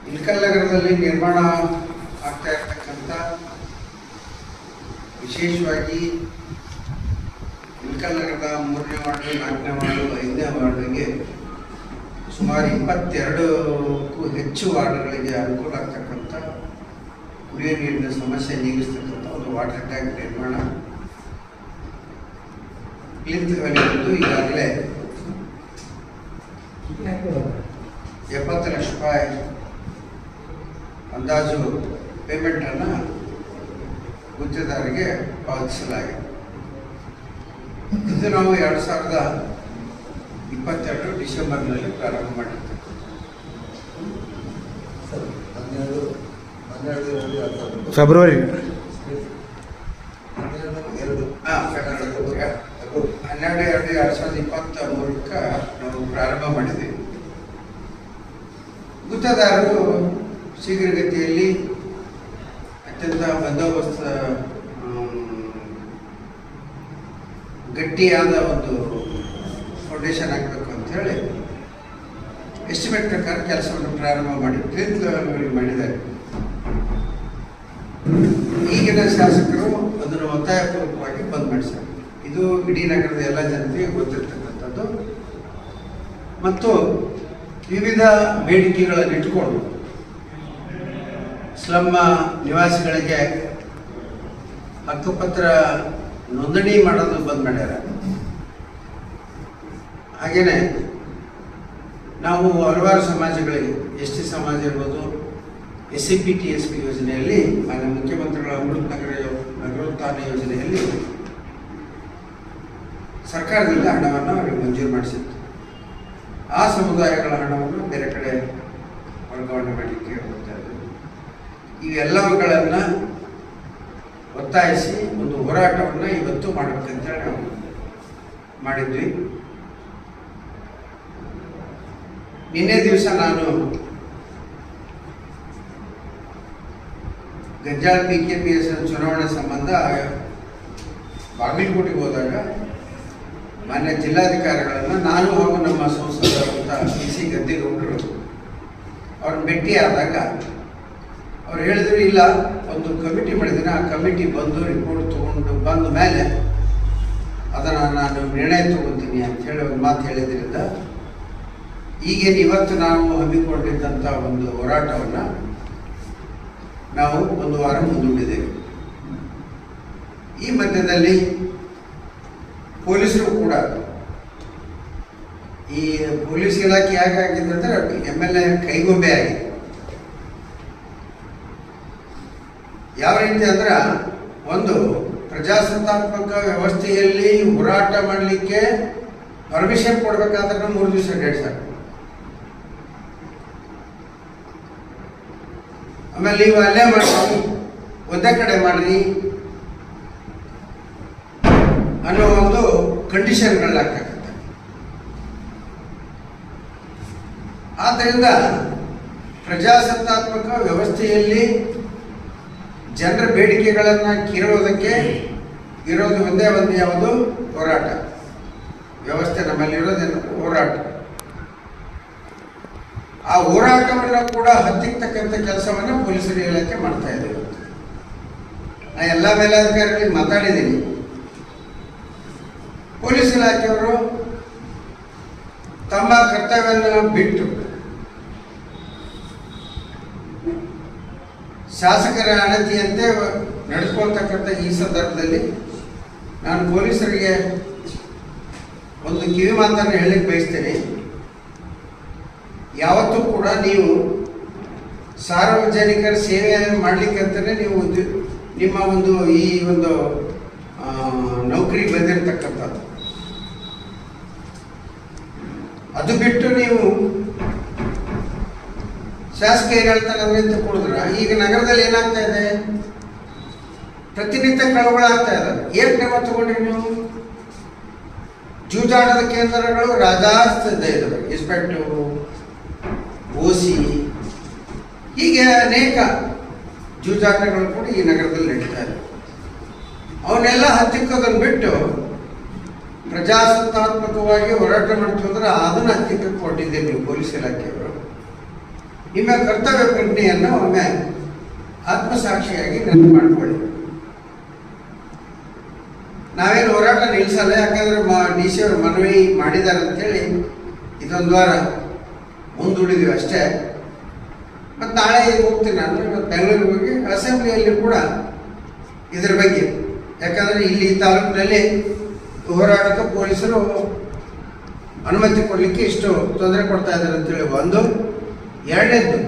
ಇಳಕಲ್ ನಗರದಲ್ಲಿ ನಿರ್ಮಾಣ ಆಗ್ತಾ ಇರತಕ್ಕಂಥ ವಿಶೇಷವಾಗಿ ಇಳಕಲ್ ನಗರದ 3ನೇ ವಾರ್ಡು, 4ನೇ ವಾರ್ಡು, 5ನೇ ವಾರ್ಡ್ಗೆ ಸುಮಾರು 22ಕ್ಕೂ ಹೆಚ್ಚು ವಾರ್ಡ್ಗಳಿಗೆ ಅನುಕೂಲ ಆಗ್ತಕ್ಕಂಥ ಕುಡಿಯುವ ನೀರಿನ ಸಮಸ್ಯೆ ನೀಗಿಸ್ತಕ್ಕಂಥ ಒಂದು ವಾಟರ್ ಟ್ಯಾಂಕ್ ನಿರ್ಮಾಣ ಇಳಿದು ಈಗಾಗಲೇ 70 ಲಕ್ಷ ರೂಪಾಯಿ ಅಂದಾಜು ಪೇಮೆಂಟನ್ನು ಗುತ್ತಿಗೆದಾರರಿಗೆ ಪಾವತಿಸಲಾಗಿದೆ. ಇದು ನಾವು 2022 ಡಿಸೆಂಬರ್ನಲ್ಲಿ ಪ್ರಾರಂಭ ಮಾಡಿರ್ತೇವೆ. ಫೆಬ್ರವರಿ 12/2/2023 ನಾವು ಪ್ರಾರಂಭ ಮಾಡಿದ್ದೀವಿ. ಗುತ್ತಿಗೆದಾರರು ಶೀಘ್ರಗತಿಯಲ್ಲಿ ಅತ್ಯಂತ ಬಂದೋಬಸ್ತ ಗಟ್ಟಿಯಾದ ಒಂದು ಫೌಂಡೇಶನ್ ಆಗಬೇಕು ಅಂಥೇಳಿ ಎಸ್ಟಿಮೇಟ್ ಪ್ರಕಾರ ಕೆಲಸವನ್ನು ಪ್ರಾರಂಭ ಮಾಡಿ ಕ್ಲಿನಿಕ್ ಲೆವೆಲ್ವರೆಗೆ ಮಾಡಿದ್ದಾರೆ. ಈಗಿನ ಶಾಸಕರು ಅದನ್ನು ಒತ್ತಾಯಪೂರ್ವಕವಾಗಿ ಬಂದ್ ಮಾಡಿದ್ದಾರೆ. ಇದು ಇಡೀ ನಗರದ ಎಲ್ಲ ಜನತೆಗೆ ಗೊತ್ತಿರ್ತಕ್ಕಂಥದ್ದು ಮತ್ತು ವಿವಿಧ ಬೇಡಿಕೆಗಳನ್ನು ಇಟ್ಟುಕೊಂಡು ಸ್ಲಮ್ ನಿವಾಸಿಗಳಿಗೆ ಹಕ್ಕುಪತ್ರ ನೋಂದಣಿ ಮಾಡೋದು ಬಂದ್ ಮಾಡ್ಯಾರ. ಹಾಗೆಯೇ ನಾವು ಹಲವಾರು ಸಮಾಜಗಳಿಗೆ ST ಸಮಾಜ ಇರ್ಬೋದು, SCPTSP ಯೋಜನೆಯಲ್ಲಿ ಮಾನ್ಯ ಮುಖ್ಯಮಂತ್ರಿಗಳ ಅಮೃತ ನಗರೋತ್ಥಾನ ಯೋಜನೆಯಲ್ಲಿ ಸರ್ಕಾರದಿಂದ ಹಣವನ್ನು ಅವರಿಗೆ ಮಂಜೂರು ಮಾಡಿಸಿತ್ತು. ಆ ಸಮುದಾಯಗಳ ಹಣವನ್ನು ಬೇರೆ ಕಡೆ ವರ್ಗಾವಣೆ ಮಾಡಲಿಕ್ಕೆ ಹೋಗ್ತಾ ಇದ್ದೀವಿ. ಇವೆಲ್ಲವುಗಳನ್ನು ಒತ್ತಾಯಿಸಿ ಒಂದು ಹೋರಾಟವನ್ನು ಇವತ್ತು ಮಾಡಬೇಕಂತೇಳಿ ನಾವು ಮಾಡಿದ್ವಿ. ನಿನ್ನೆ ದಿವಸ ನಾನು ಗಂಜಾಳ PKPS ಚುನಾವಣೆ ಸಂಬಂಧ ಬಾಗಲಕೋಟೆಗೆ ಹೋದಾಗ ಮಾನ್ಯ ಜಿಲ್ಲಾಧಿಕಾರಿಗಳನ್ನು ನಾನು ಹಾಗೂ ನಮ್ಮ ಸಂಸದರಾದಂಥ PC ಗದ್ದಿಗೌಡರು ಅವ್ರನ್ನ ಭೇಟಿಯಾದಾಗ ಅವ್ರು ಹೇಳಿದ್ರು, ಇಲ್ಲ ಒಂದು ಕಮಿಟಿ ಮಾಡಿದ್ದೀನಿ, ಆ ಕಮಿಟಿ ಬಂದು ರಿಪೋರ್ಟ್ ತೊಗೊಂಡು ಬಂದ ಮೇಲೆ ಅದನ್ನು ನಾನು ನಿರ್ಣಯ ತಗೋತೀನಿ ಅಂಥೇಳಿ ಒಂದು ಮಾತು ಹೇಳಿದ್ರಿಂದ ಈಗೇನು ಇವತ್ತು ನಾವು ಹಮ್ಮಿಕೊಂಡಿದ್ದಂಥ ಒಂದು ಹೋರಾಟವನ್ನು ನಾವು ಒಂದು ವಾರ ಮುಂದೂಡಿದ್ದೇವೆ. ಈ ಮಧ್ಯದಲ್ಲಿ ಪೊಲೀಸರು ಕೂಡ ಈ ಪೊಲೀಸ್ ಇಲಾಖೆ ಹೇಗಾಗಿದೆ ಅಂದರೆ MLA ಕೈಗೊಂಬೆ ಆಗಿದೆ. ಯಾವ ರೀತಿ ಅಂದ್ರೆ ಒಂದು ಪ್ರಜಾಸತ್ತಾತ್ಮಕ ವ್ಯವಸ್ಥೆಯಲ್ಲಿ ಹೋರಾಟ ಮಾಡಲಿಕ್ಕೆ ಪರ್ಮಿಷನ್ ಕೊಡಬೇಕಾದ್ರೆ 3 ದಿವಸ ಡೇಟ್ ಸಾಕು. ಆಮೇಲೆ ನೀವು ಅಲ್ಲೇ ಮಾಡಿ ಒಂದೇ ಕಡೆ ಮಾಡ್ರಿ ಅನ್ನೋ ಒಂದು ಕಂಡೀಷನ್ಗಳಾಗ್ತಕ್ಕಂಥ. ಆದ್ದರಿಂದ ಪ್ರಜಾಸತ್ತಾತ್ಮಕ ವ್ಯವಸ್ಥೆಯಲ್ಲಿ ಜನರ ಬೇಡಿಕೆಗಳನ್ನು ಕೀರೋದಕ್ಕೆ ಇರೋದು ಒಂದೇ ಯಾವುದು ಹೋರಾಟ ವ್ಯವಸ್ಥೆ. ನಮ್ಮಲ್ಲಿರೋದೇನು ಹೋರಾಟ. ಆ ಹೋರಾಟವನ್ನು ಕೂಡ ಹತ್ತಿಕ್ಕತಕ್ಕಂಥ ಕೆಲಸವನ್ನು ಪೊಲೀಸರ ಇಲಾಖೆ ಮಾಡ್ತಾ ಇದ್ದೇವೆ. ನಾ ಎಲ್ಲ ಮೇಲಾಧಿಕಾರಿಗಳಿಗೆ ಮಾತಾಡಿದ್ದೀನಿ. ಪೊಲೀಸ್ ಇಲಾಖೆಯವರು ತಮ್ಮ ಕರ್ತವ್ಯವನ್ನು ಬಿಟ್ಟು ಶಾಸಕರ ಅಣತಿಯಂತೆ ನಡೆಸ್ಕೊಳ್ತಕ್ಕಂಥ ಈ ಸಂದರ್ಭದಲ್ಲಿ ನಾನು ಪೊಲೀಸರಿಗೆ ಒಂದು ಕಿವಿ ಮಾತನ್ನು ಹೇಳಲಿಕ್ಕೆ ಬಯಸ್ತೇನೆ. ಯಾವತ್ತೂ ಕೂಡ ನೀವು ಸಾರ್ವಜನಿಕರ ಸೇವೆಯನ್ನು ಮಾಡಲಿಕ್ಕಂತಲೇ ನೀವು ನಿಮ್ಮ ಒಂದು ಈ ಒಂದು ನೌಕರಿಗೆ ಬಂದಿರತಕ್ಕಂಥದ್ದು. ಅದು ಬಿಟ್ಟು ನೀವು ಶಾಸಕ ಏನು ಹೇಳ್ತಾರೆ ಅಂದ್ರೆ ಅಂತ ಕೊಡಿದ್ರೆ ಈಗ ನಗರದಲ್ಲಿ ಏನಾಗ್ತಾ ಇದೆ, ಪ್ರತಿನಿತ್ಯ ಕಳವಳಾಗ್ತಾ ಇದ್ದಾರೆ. ಏನು ಕ್ರಮ ತಗೊಂಡ್ರಿ ನೀವು? ಜೂಜಾಟದ ಕೇಂದ್ರಗಳು ರಾಜಾಸ್ತಿದೆ ಇದ್ದಾವೆ. ಇನ್ಸ್ಪೆಕ್ಟರ್, OC ಹೀಗೆ ಅನೇಕ ಜೂಜಾಟಗಳು ಕೂಡ ಈ ನಗರದಲ್ಲಿ ನಡೀತಾ ಇದೆ. ಅವನ್ನೆಲ್ಲ ಹತ್ತಿಕ್ಕೋದನ್ನು ಬಿಟ್ಟು ಪ್ರಜಾಸತ್ತಾತ್ಮಕವಾಗಿ ಹೋರಾಟ ಮಾಡ್ತೀವಿ ಅಂದ್ರೆ ಅದನ್ನು ಹತ್ತಿಕ್ಕಕ್ಕೆ ಕೊಟ್ಟಿದ್ದೇವೆ ನೀವು ಪೊಲೀಸ್ ಇಲಾಖೆಯವರು. ನಿಮ್ಮ ಕರ್ತವ್ಯ ಪ್ರಜ್ಞೆಯನ್ನು ಒಮ್ಮೆ ಆತ್ಮಸಾಕ್ಷಿಯಾಗಿ ನೆನಪು ಮಾಡಿಕೊಳ್ಳಿ. ನಾವೇನು ಹೋರಾಟ ನಿಲ್ಲಿಸಲ್ಲ, ಯಾಕಂದ್ರೆ ಡಿ ಸಿ ಅವರು ಮನವಿ ಮಾಡಿದ್ದಾರೆ ಅಂತೇಳಿ ಇದೊಂದು ವಾರ ಮುಂದೂಡಿದ್ವಿ ಅಷ್ಟೇ. ಮತ್ತು ನಾಳೆ ಹೋಗ್ತೀನಿ ನಾನು, ಇವತ್ತು ಬೆಂಗಳೂರಿಗೆ ಹೋಗಿ ಅಸೆಂಬ್ಲಿಯಲ್ಲಿ ಕೂಡ ಇದರ ಬಗ್ಗೆ, ಯಾಕಂದರೆ ಇಲ್ಲಿ ತಾಲೂಕಿನಲ್ಲಿ ಹೋರಾಟಕ್ಕೆ ಪೊಲೀಸರು ಅನುಮತಿ ಕೊಡಲಿಕ್ಕೆ ಇಷ್ಟು ತೊಂದರೆ ಕೊಡ್ತಾ ಇದ್ದಾರೆ ಅಂತೇಳಿ ಒಂದು. ಎರಡನೇದ್ದು,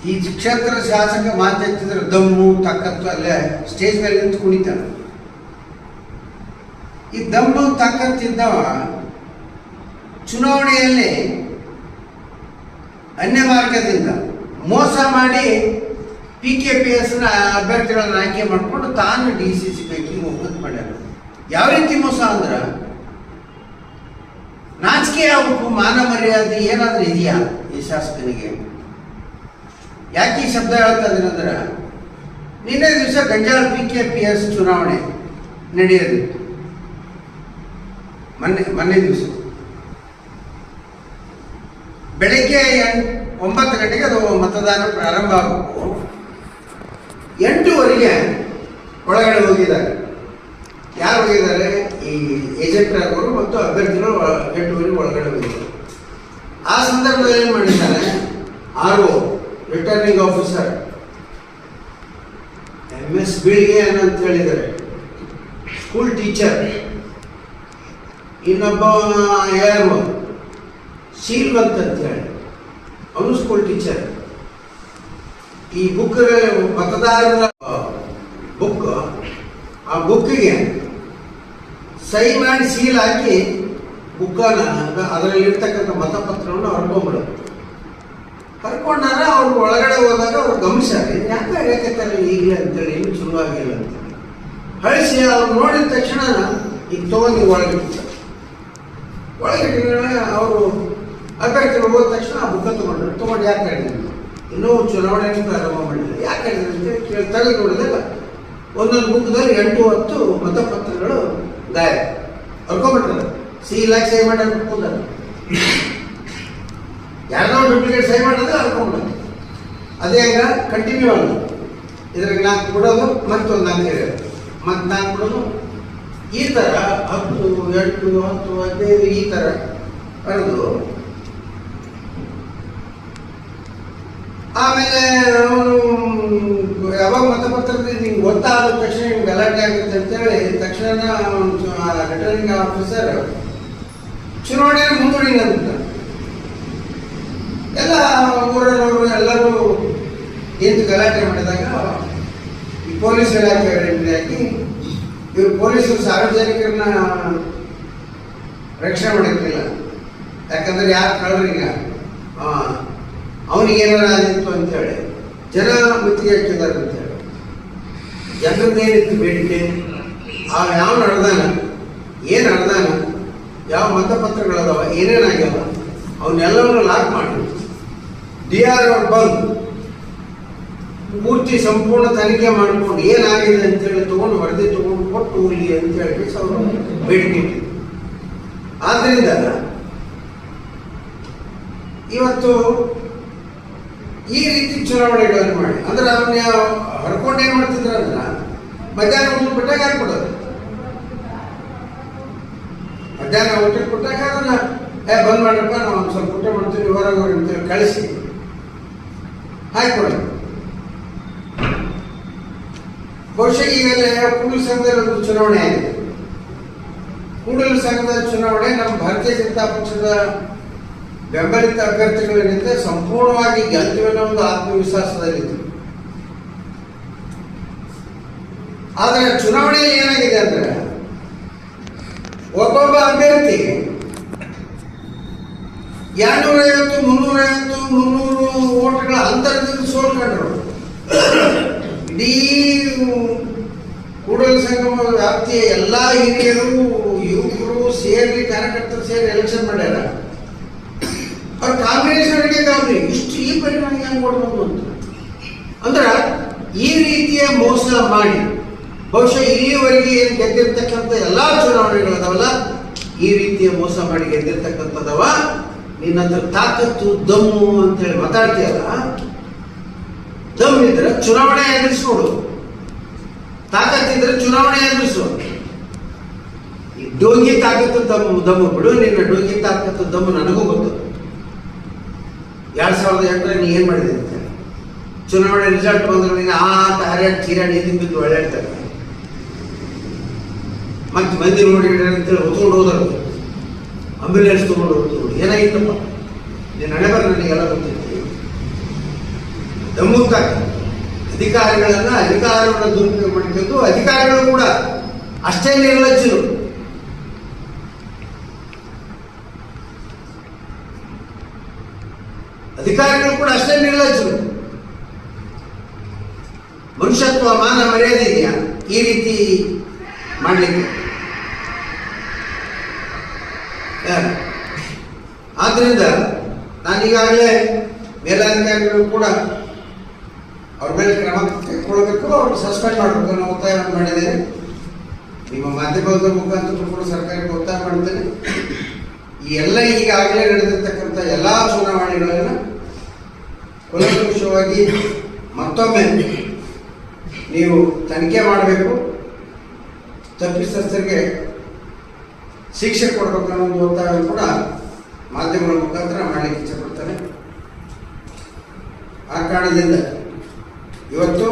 ಈ ಕ್ಷೇತ್ರದ ಶಾಸಕ ಮಾತಾಡ್ತಿದ್ರೆ ದಮ್ಮು ತಾಕತ್ತು ಅಲ್ಲೇ ಸ್ಟೇಜ್ ಮೇಲೆ ನಿಂತು ಕುಣಿತಾನೆ. ಈ ದಮ್ಮು ತಾಕತ್ತಿದ್ದವ ಚುನಾವಣೆಯಲ್ಲಿ ಅನ್ಯ ಮಾರ್ಗದಿಂದ ಮೋಸ ಮಾಡಿ PKPS ಅಭ್ಯರ್ಥಿಗಳನ್ನ ಆಯ್ಕೆ ಮಾಡಿಕೊಂಡು ತಾನು DCC ಬ್ಯಾಂಕಿಗೆ ಹೋಗೋದು ಮಾಡ್ಯಾರ. ಯಾವ ರೀತಿ ಮೋಸ ಅಂದ್ರೆ, ನಾಚಿಕೆ ಆಗಬೇಕು, ಮಾನ ಮರ್ಯಾದೆ ಏನಾದ್ರೂ ಇದೆಯಾ ಈ ಶಾಸಕನಿಗೆ? ಯಾಕೆ ಈ ಶಬ್ದ ಹೇಳ್ತಾ ಇದೀನಿ ಅಂದ್ರೆ, ನಿನ್ನೆ ದಿವಸ ಗಂಜಾಳ PKPS ಚುನಾವಣೆ ನಡೆಯೋದಿತ್ತು. ಮೊನ್ನೆ ದಿವಸ ಬೆಳಗ್ಗೆ 9 ಗಂಟೆಗೆ ಅದು ಮತದಾನ ಪ್ರಾರಂಭ ಆಗಬೇಕು. 8:15 ಒಳಗಡೆ ಹೋಗಿದ್ದಾರೆ. ಯಾರು ಹೋಗಿದ್ದಾರೆ? ಈ ಏಜೆಂಟ್ ಆಗೋರು ಮತ್ತು ಅಭ್ಯರ್ಥಿಗಳು 8:15 ಒಳಗಡೆ ಹೋಗಿದ್ದಾರೆ. ಆ ಸಂದರ್ಭದಲ್ಲಿ ಏನು ಮಾಡಿದ್ದಾರೆ, RO ರಿಟರ್ನಿಂಗ್ ಆಫೀಸರ್ MS ಬೀಳಿಗೆ ಅಂತ ಹೇಳಿದ್ದಾರೆ, ಸ್ಕೂಲ್ ಟೀಚರ್, ಇನ್ನೊಬ್ಬ ಯಾರು ಶೀಲ್ವಂತ್ ಅಂತ ಹೇಳಿ ಅವನು ಸ್ಕೂಲ್ ಟೀಚರ್. ಈ ಬುಕ್ ಮತದಾರರ ಬುಕ್, ಆ ಬುಕ್ಕಿಗೆ ಸಹಿ ಮಾಡಿ ಸೀಲ್ ಹಾಕಿ ಬುಕ್ಕನ್ನು ಅದರಲ್ಲಿರ್ತಕ್ಕಂಥ ಮತಪತ್ರವನ್ನು ಹರ್ಕೊಂಡ್ಬಿಡೋದು. ಹರ್ಕೊಂಡಾಗ ಅವ್ರು ಒಳಗಡೆ ಹೋದಾಗ ಅವ್ರು ಗಮನಿಸ್ತಾರೆ, ಯಾಕೆ ಹೇಳಕತ್ತಾರೆ ಈಗಲೇ ಅಂತೇಳಿ, ಏನು ಶುರುವಾಗಿಲ್ಲ ಅಂತೇಳಿ ಹಳಿಸಿ ಅವ್ರು ನೋಡಿದ ತಕ್ಷಣ ಈಗ ತೊಗೊಂಡು ಒಳಗಿಡ್ತಾರೆ. ಒಳಗಿಟ್ಟಿದ್ರೆ ಅವರು ಅಭ್ಯರ್ಥಿಗಳು ಹೋದ ತಕ್ಷಣ ಆ ಬುಕ್ಕ ತೊಗೊಂಡು ಯಾಕೆ ಹೇಳಿದ್ರು, ಇನ್ನೂ ಚುನಾವಣೆ ಪ್ರಾರಂಭ ಮಾಡಿಲ್ಲ, ಯಾಕೆ ಹೇಳಿದ್ರು ಅಂತ ಕೇಳಿ ತೆಗೆದು ನೋಡಿದಾಗ ಒಂದೊಂದು ಬುಕ್ದಲ್ಲಿ 8-10 ಮತಪತ್ರಗಳು ಗಾಯ ಹರ್ಕೊಂಡ್ಬಿಟ್ರೆ ಸೀಲ್ ಹಾಕಿ ಸಹಿ ಮಾಡಿ ಹಾಕ್ಕೊಂಡಾರ. ಯಾರ್ದೋ ಡೂಪ್ಲಿಕೇಟ್ ಸಹಿ ಮಾಡೋದು ಹರ್ಕೊಂಡ್ಬಿಡೋದು. ಅದೇ ಈಗ ಕಂಟಿನ್ಯೂ ಆಗೋದು. ಇದ್ರಾಗ 4 ಬಿಡೋದು, ಮತ್ತೊಂದು 4 ಹೇಳೋದು, ಮತ್ತು 4 ಬಿಡೋದು. ಈ ಥರ 10, 8, 10, 15 ಈ ಥರ ಬರೆದು ಆಮೇಲೆ ಅವನು ಯಾವಾಗ ಮತಪತ್ರದ ನಿಂಗೆ ಗೊತ್ತಾದ ತಕ್ಷಣ ನಿಮ್ಗೆ ಗಲಾಟೆ ಆಗುತ್ತೆ ಅಂತೇಳಿ ತಕ್ಷಣ ರಿಟರ್ನಿಂಗ್ ಆಫೀಸರ್ ಚುನಾವಣೆಯನ್ನು ಮುಂದೂಡಿಂಗಂತ ಎಲ್ಲ ಊರವರು ಎಲ್ಲರೂ ನಿಂತು ಗಲಾಟೆ ಮಾಡಿದಾಗ ಈ ಪೊಲೀಸ್ ಇಲಾಖೆ ಹಾಕಿ ಇವರು ಪೊಲೀಸರು ಸಾರ್ವಜನಿಕರನ್ನ ರಕ್ಷಣೆ ಮಾಡೋಕ್ಕಿಲ್ಲ. ಯಾಕಂದ್ರೆ ಯಾರು ಕಳ್ಳರೀಗ ಅವನಿಗೆ ಏನಾರ ಆಗಿತ್ತು ಅಂತೇಳಿ ಜನ ಮುತ್ತಿಗೆ ಹಾಕಿದ್ದಾರೆ ಅಂತೇಳಿ ಜನರದ್ದೇನಿತ್ತು ಬೇಡಿಕೆ, ಯಾವ ನಡೆದಾನ, ಏನು ನಡೆದಾನ, ಯಾವ ಮತಪತ್ರಗಳದಾವ, ಏನೇನಾಗ್ಯಾವ ಅವನ್ನೆಲ್ಲವನ್ನು ಲಾಕ್ ಮಾಡಿ DR ಅವ್ರು ಬಂದು ಪೂರ್ತಿ ಸಂಪೂರ್ಣ ತನಿಖೆ ಮಾಡಿಕೊಂಡು ಏನಾಗಿದೆ ಅಂತೇಳಿ ತಗೊಂಡು ವರದಿ ತಗೊಂಡು ಕೊಟ್ಟು ಹೋಗ್ಲಿ ಅಂತೇಳಿ ಅವರು ಬೇಡಿಕೆ ಇಟ್ಟಿದ್ರು. ಆದ್ದರಿಂದ ಇವತ್ತು ಈ ರೀತಿ ಚುನಾವಣೆಗಳನ್ನು ಮಾಡಿ ಅಂದ್ರೆ ಅವನ್ನ ಹರ್ಕೊಂಡು ಏನ್ ಮಾಡ್ತಿದ್ರು ಅಂದ್ರೆ ಮಧ್ಯಾಹ್ನ ಊಟ ಬಿಟ್ಟಾಗ ಹಾಕ್ಬಿಡೋದು. ಮಧ್ಯಾಹ್ನ ಊಟ ಕೊಟ್ಟಾಗ ಅದನ್ನ ಬಂದ್ ಮಾಡಪ್ಪ, ನಾವು ಒಂದು ಸ್ವಲ್ಪ ಊಟ ಮಾಡ್ತೀವಿ ಹೊರಗೆ ಅಂತೇಳಿ ಕಳಿಸಿ ಹಾಕ್ಬಿಡೋದು. ಬಹುಶಃ ಈಗಲೇ ಕೂಡಲ ಸಂಘದಲ್ಲಿ ಒಂದು ಚುನಾವಣೆ ಆಗಿದೆ. ಕೂಡಲ ಸಂಘದ ಚುನಾವಣೆ ನಮ್ಮ ಭಾರತೀಯ ಜನತಾ ಪಕ್ಷದ ಬೆಂಬಲಿತ ಅಭ್ಯರ್ಥಿಗಳಿಂದ ಸಂಪೂರ್ಣವಾಗಿ ಗೆಲ್ತೀವಿ ಅನ್ನೋ ಒಂದು ಆತ್ಮವಿಶ್ವಾಸದಲ್ಲಿತ್ತು. ಆದರೆ ಚುನಾವಣೆಯಲ್ಲಿ ಏನಾಗಿದೆ ಅಂದ್ರೆ ಒಬ್ಬೊಬ್ಬ ಅಭ್ಯರ್ಥಿ 250, 350, 300 ಓಟ್ಗಳ ಅಂತರದಿಂದ ಸೋಲ್ಕೊಂಡ್ರು. ಇಡೀ ಕೂಡಲ ಸಂಗಮ ವ್ಯಾಪ್ತಿಯ ಎಲ್ಲಾ ಹಿರಿಯರು, ಯುವಕರು ಸೇರಿ, ಕಾರ್ಯಕರ್ತರು ಸೇರಿ ಎಲೆಕ್ಷನ್ ಮಾಡ್ಯಾರ. ಅವ್ರ ಕಾಂಗ್ರೆಸ್ನವರಿಗೆ ಗಾಬರಿ, ಇಷ್ಟು ಈ ಪರಿಮಾಣ ಹೆಂಗ್ ಕೊಡ್ಬೋದು ಅಂತ. ಅಂದ್ರ ಈ ರೀತಿಯ ಮೋಸ ಮಾಡಿ ಬಹುಶಃ ಇಲ್ಲಿವರೆಗೆ ಏನು ಗೆದ್ದಿರ್ತಕ್ಕಂಥ ಎಲ್ಲಾ ಚುನಾವಣೆಗಳದಾವಲ್ಲ, ಈ ರೀತಿಯ ಮೋಸ ಮಾಡಿ ಗೆದ್ದಿರ್ತಕ್ಕಂಥದವ ನಿನ್ನ ಹತ್ರ ತಾಕತ್ತು ದಮ್ಮು ಅಂತೇಳಿ ಮಾತಾಡ್ತೀಯಲ್ಲ, ದಮ್ ಇದ್ರೆ ಚುನಾವಣೆ ಎದುರಿಸ್ಕೊಡು, ತಾಕತ್ತಿದ್ರೆ ಚುನಾವಣೆ ಎದುರಿಸು. ಈ ಡೋಂಗಿ ತಾಕತ್ತು ದಮ್ಮು ಬಿಡು, ನಿನ್ನ ಡೋಂಗಿ ತಾಕತ್ತು ದಮ್ಮು ನನಗೂ ಗೊತ್ತು. 2008 ನೀ ಏನ್ ಮಾಡಿದೆ ಅಂತ ಚುನಾವಣೆ ರಿಸಲ್ಟ್ ಬಂದ್ರೆ ನೀನು ಹರಿಯಾಣ ಚೀರಾಣಿ ಬಿದ್ದು ಒಳ್ಳೆಡ್ತಾರೆ, ಮತ್ತೆ ಮಂದಿ ನೋಡಿದ್ರೆ ಅಂತೇಳಿ ಹೊತ್ಕೊಂಡು ಹೋದ್ರು, ಆಂಬ್ಯುಲೆನ್ಸ್ ತಗೊಂಡು ಹೊತ್ತು ಏನಾಗಿತ್ತಪ್ಪ ನೀನು ಹಣೆ ಬರ ನನಗೆಲ್ಲ ಗೊತ್ತಿತ್ತು. ದಮ್ಮು ತಾಕತ್ತು ಅಧಿಕಾರವನ್ನು ದುರುಪಯೋಗ ಮಾಡಿಕೊಂಡು ಅಧಿಕಾರಿಗಳು ಕೂಡ ಅಷ್ಟೇ ನಿರ್ಲಜ್ಜರು. ಅಧಿಕಾರಿಗಳು ಕೂಡ ಅಷ್ಟೇ ನಿರ್ಲಜ್ಜರು. ಮನುಷ್ಯತ್ವ ಮಾನ ಮರ್ಯಾದೆ ಇದೆಯಾ ಈ ರೀತಿ ಮಾಡಲಿಕ್ಕೆ? ಆದ್ರಿಂದ ನಾನೀಗಾಗಲೇ ಮೇಲಾಧಿಕಾರಿಗಳು ಕೂಡ ಅವ್ರ ಮೇಲೆ ಕ್ರಮ ತೆಗೆದುಕೊಳ್ಬೇಕು, ಅವ್ರನ್ನ ಸಸ್ಪೆಂಡ್ ಮಾಡಬೇಕು ಅನ್ನೋ ಒತ್ತಾಯ ಮಾಡಿದ್ದೇನೆ. ನಿಮ್ಮ ಮಾಧ್ಯಮದ ಮುಖಾಂತರ ಕೂಡ ಸರ್ಕಾರಕ್ಕೆ ಒತ್ತಾಯ ಮಾಡಿದ್ದೇನೆ. ಈ ಎಲ್ಲ ಈಗಾಗಲೇ ನಡೆದಿರ್ತಕ್ಕಂಥ ಎಲ್ಲ ಚುನಾವಣೆಗಳನ್ನು ಕೂಲಂಕುಷವಾಗಿ ಮತ್ತೊಮ್ಮೆ ನೀವು ತನಿಖೆ ಮಾಡಬೇಕು, ತಪ್ಪಿತಸ್ಥರಿಗೆ ಶಿಕ್ಷೆ ಕೊಡಬೇಕು ಅನ್ನೋ ಒಂದು ಒತ್ತಾಯ ಕೂಡ ಮಾಧ್ಯಮಗಳ ಮುಖಾಂತರ ಮಾಡಲಿಕ್ಕೆ ಇಚ್ಛೆಪಡ್ತಾರೆ. ಆ ಕಾರಣದಿಂದ ಇವತ್ತು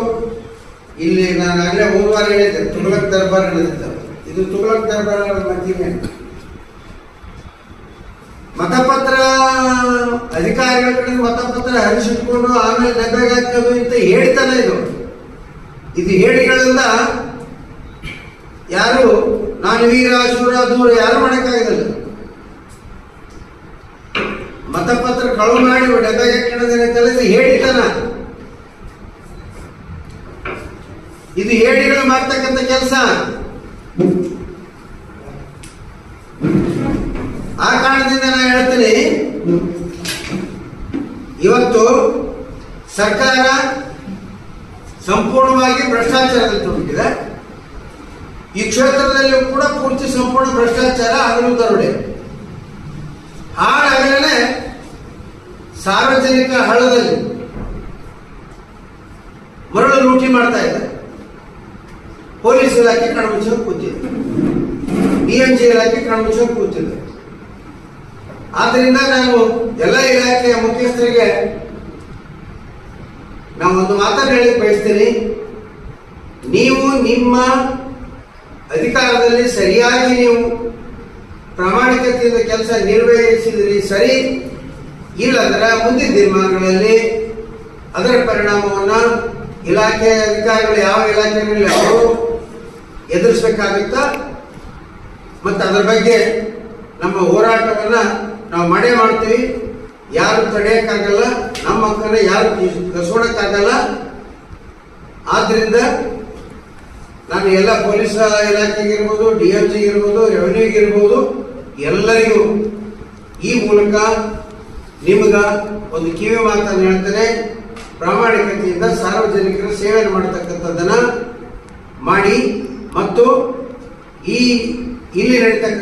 ಇಲ್ಲಿ ನಾನು ಆಗಲೇ ಹೋದವಾರ ಹೇಳಿದ್ದೆ, ತುಘಲಕ್ ದರ್ಬಾರ್ ನಡೆದಿದ್ದ. ಇದು ತುಘಲಕ್ ದರ್ಬಾರ್ ಮಧ್ಯೆ ಮತಪತ್ರ ಅಧಿಕಾರಿಗಳ ಕಡೆ ಮತಪತ್ರ ಹರಿಸಿಟ್ಕೊಂಡು ಆಮೇಲೆ ಡಬ್ಬೆಗೆ ಹಾಕೋದು ಇಂತ ಹೇಳಿತಾನೆ ಇದು ಹೇಳಿಗಳಿಂದ ಯಾರು ನಾನು ವೀರ ಶೂರ ದೂರ ಯಾರು ಮಾಡೋಕ್ಕಾಗಲ್ಲ. ಮತಪತ್ರ ಕಳುವು ಮಾಡಿ ಡಬ್ಬೆಗೆ ಹಾಕಿಡೋದೇನೆ ಇದು ಹೇಳಿತಾನ. ಇದು ಹೇಳಿಗಳು ಮಾಡ್ತಕ್ಕಂಥ ಕೆಲಸ. ಆ ಕಾರಣದಿಂದ ನಾನು ಹೇಳ್ತೀನಿ, ಇವತ್ತು ಸರ್ಕಾರ ಸಂಪೂರ್ಣವಾಗಿ ಭ್ರಷ್ಟಾಚಾರದಲ್ಲಿ ತೊಡಗಿದೆ. ಈ ಕ್ಷೇತ್ರದಲ್ಲಿಯೂ ಕೂಡ ಪೂರ್ತಿ ಸಂಪೂರ್ಣ ಭ್ರಷ್ಟಾಚಾರ, ಹಗಲು ದರೋಡೆ. ಹಾಗಾಗಲೇ ಸಾರ್ವಜನಿಕ ಹಳ್ಳದಲ್ಲಿ ಮರಳು ಲೂಟಿ ಮಾಡ್ತಾ ಇದ್ದಾರೆ. ಪೊಲೀಸ್ ಇಲಾಖೆ ಕಣ್ಮುಚ್ಚೋಕೆ ಕೂತಿದೆ, DMG ಇಲಾಖೆ ಕಣ್ಮುಚ್ಚೋಕೆ ಕೂತಿದೆ. ಆದ್ದರಿಂದ ನಾನು ಎಲ್ಲ ಇಲಾಖೆಯ ಮುಖ್ಯಸ್ಥರಿಗೆ ನಾವು ಒಂದು ಮಾತನ್ನು ಹೇಳಿ ಬಯಸ್ತೀನಿ. ನೀವು ನಿಮ್ಮ ಅಧಿಕಾರದಲ್ಲಿ ಸರಿಯಾಗಿ ನೀವು ಪ್ರಾಮಾಣಿಕತೆಯಿಂದ ಕೆಲಸ ನಿರ್ವಹಿಸಿದ್ರಿ ಸರಿ, ಇಲ್ಲಂದ್ರೆ ಮುಂದಿನ ದಿನಮಾನಗಳಲ್ಲಿ ಅದರ ಪರಿಣಾಮವನ್ನು ಇಲಾಖೆ ಅಧಿಕಾರಿಗಳು ಯಾವ ಇಲಾಖೆಗಳಲ್ಲಿ ಅವರು ಎದುರಿಸಬೇಕಾಗುತ್ತಾ, ಮತ್ತು ಅದರ ಬಗ್ಗೆ ನಮ್ಮ ಹೋರಾಟವನ್ನ ನಾವು ಮಾಡೇ ಮಾಡ್ತೀವಿ. ಯಾರು ತಡೆಯಕ್ಕಾಗಲ್ಲ, ನಮ್ಮ ಹಕ್ಕನ್ನ ಯಾರು ಕಸೋಡಕ್ಕಾಗಲ್ಲ. ಆದ್ರಿಂದ ನಾನು ಎಲ್ಲ ಪೊಲೀಸ್ ಇಲಾಖೆಗಿರ್ಬೋದು, DMG ಇರ್ಬೋದು, ರೆವಿನ್ಯೂಗಿರ್ಬೋದು, ಎಲ್ಲರಿಗೂ ಈ ಮೂಲಕ ನಿಮಗ ಒಂದು ಕಿವಿ ಮಾತನ್ನು ಹೇಳ್ತೇನೆ. ಪ್ರಾಮಾಣಿಕತೆಯಿಂದ ಸಾರ್ವಜನಿಕರ ಸೇವೆ ಮಾಡತಕ್ಕಂಥದ್ದನ್ನ ಮಾಡಿ, ಮತ್ತು ಇಲ್ಲಿ ನಡೀತಕ್ಕಂಥ